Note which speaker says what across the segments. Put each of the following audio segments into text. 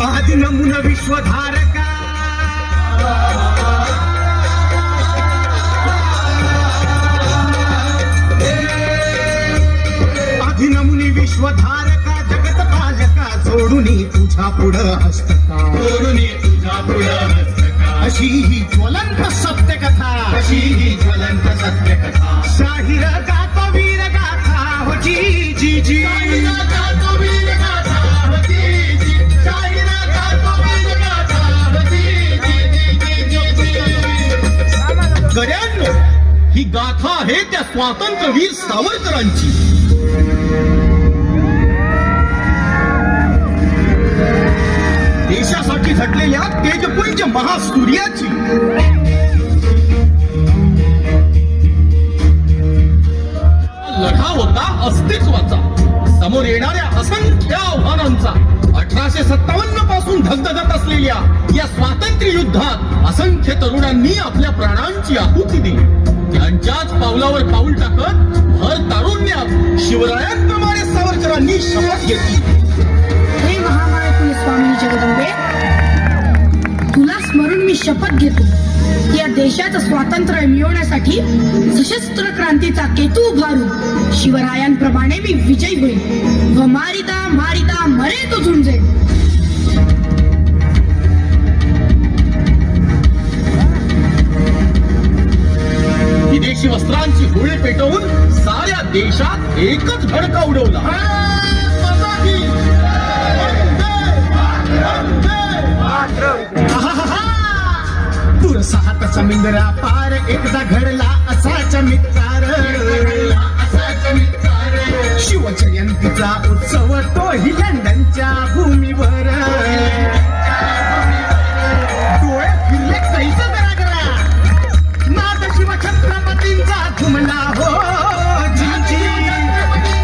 Speaker 1: आदि नमुना विश्वधारका आदि नमुनी विश्वधारका जगत पालका जोडुनी तुझा पुढं हस्तका जोडुनी तुझा पुढं हस्तका अशी ही ज्वलंत सत्यकथा अशी ही ज्वलंत सत्यकथा शाहीर गातो वीर गाथा हो जी जी जी गातो वीर गाथा हो जी जी शाहीर गातो वीर गाथा हो जी जी
Speaker 2: गड्यांनो, ही गाथा आहे त्या स्वातंत्र्यवीर सावरकरांची. देशासाठी झटलेल्या तेजपुंज महासूर्याची. लढा होता अस्तित्वाचा, समोर येणाऱ्या असंख्य आव्हानांचा. 1857 पासून धगधगत असलेल्या या स्वातंत्र्य युद्धात असंख्य तरुणांनी आपल्या प्राणांची आहुती दिली. त्यांच्याच पावलावर पाऊल टाकत भर तारुण्यात शिवरायांप्रमाणे सावरकरांनी शपथ घेतली.
Speaker 3: हे महामाय कुल स्वामी जगदंबे, तुला स्मरून मी शपथ घेतो, या देशाचं स्वातंत्र्य मिळवण्यासाठी सशस्त्र क्रांतीचा केतू उभारून शिवरायांप्रमाणे मी विजयी होईल व मारिता मारिता मरे तो झुंजे.
Speaker 2: विदेशी वस्त्रांची होळी पेटवून साऱ्या देशात एकच भडका उडवला.
Speaker 1: दुरसाहताचा मिंगरा पार एकदा घडला असा चमत्कार. शिवजयंतीचा उत्सव तोही लंडनच्या भूमीवर. डोळे फिरले कैसे गरागरा, नाद शिवछत्रपतींचा झुमला हो जी जी.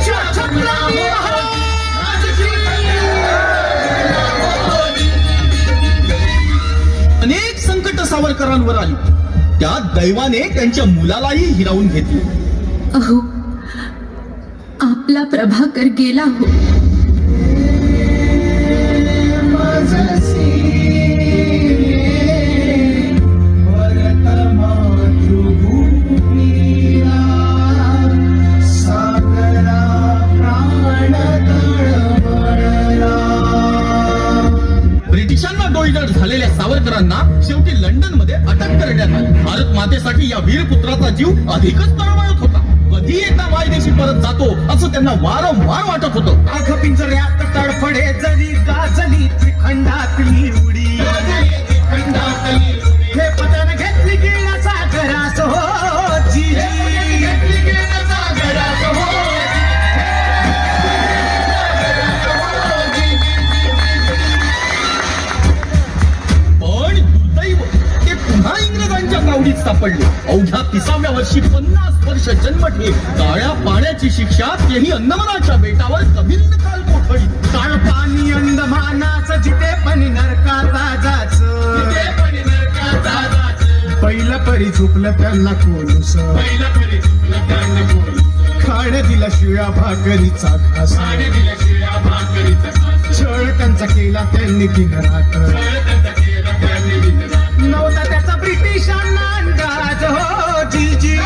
Speaker 1: शिवछत्रपती
Speaker 2: अनेक संकट सावरकरांवर आली, त्यात दैवाने त्यांच्या मुलालाही हिरावून घेतले.
Speaker 4: अहो, आपला प्रभाकर गेला हो.
Speaker 2: ब्रिटिशांना डोईजड झालेल्या सावरकरांना शेवटी लंडन मध्ये अटक करण्यात आली. भारत मातेसाठी या वीरपुत्राचा जीव अधिकच तळमळत होता. कधी एकदा मायदेशी परत जातो असं त्यांना वारंवार वाटत होतं.
Speaker 1: आग पिंजऱ्यात तडफडे जरी गाजली त्रिखंडातली उडी. हे पतन घेतली गेला सागरास हो जी जी.
Speaker 2: पण दुर्दैव, ते पुन्हा इंग्रजांच्या तावडीत सापडले. अवघ्या 30व्या वर्षी 50 वर्ष जन्मठेप, काळ्या पाण्याची शिक्षा, तेही अंदमानाच्या बेटावर कबिंद काल कोठडी.
Speaker 1: काळ पाणी अंदमानाच जिथे पण नरकाचा जाच. पहिलं परी झुकलं त्यांना कोलूस. खाण दिला शिळ्या भाकरीचा घास. छळ त्यांचा केला त्यांनी दिनरात. नव्हता त्याचा ब्रिटिशांना अंदाज हो जी जी.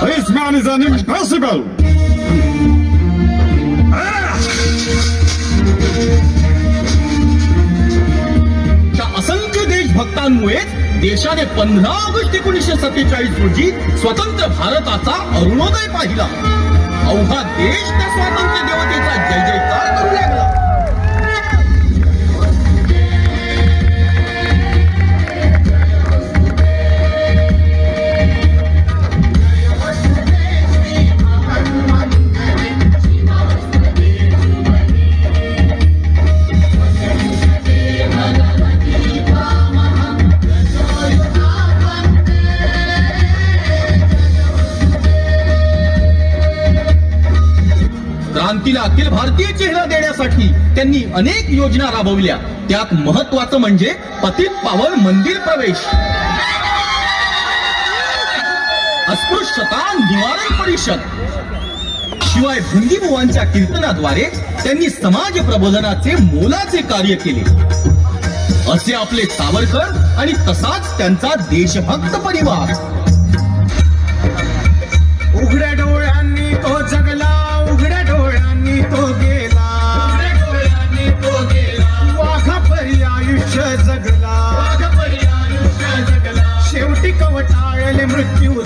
Speaker 5: This man is an impossible.
Speaker 2: त्या असंख्य देशभक्तांमुळेच देशाने 15 ऑगस्ट 1947 रोजी स्वतंत्र भारताचा अरुणोदय पाहिला. अवघा देश त्या स्वातंत्र्य देवतेचा जय जयकार करू लागला. क्रांतीला अखिल भारतीय चेहरा देण्यासाठी त्यांनी अनेक योजना राबवल्या. त्यात महत्वाचं म्हणजे पतित पावन मंदिर प्रवेश. अस्पृश्यता निवारण परिषद. शिवाय भुंगीबुवांच्या कीर्तनाद्वारे त्यांनी समाज प्रबोधनाचे मोलाचे कार्य केले. असे आपले सावरकर आणि तसाच त्यांचा देशभक्त परिवार.
Speaker 1: उघड्या डोळ्यांनी तो जगला, उघड्या डोळ्यांनी तो गेला, उघड्या डोळ्यांनी तो गेला. वाघापरी आयुष्य जगला, वाघापरी आयुष्य जगला. शेवटी कवटाळले मृत्यू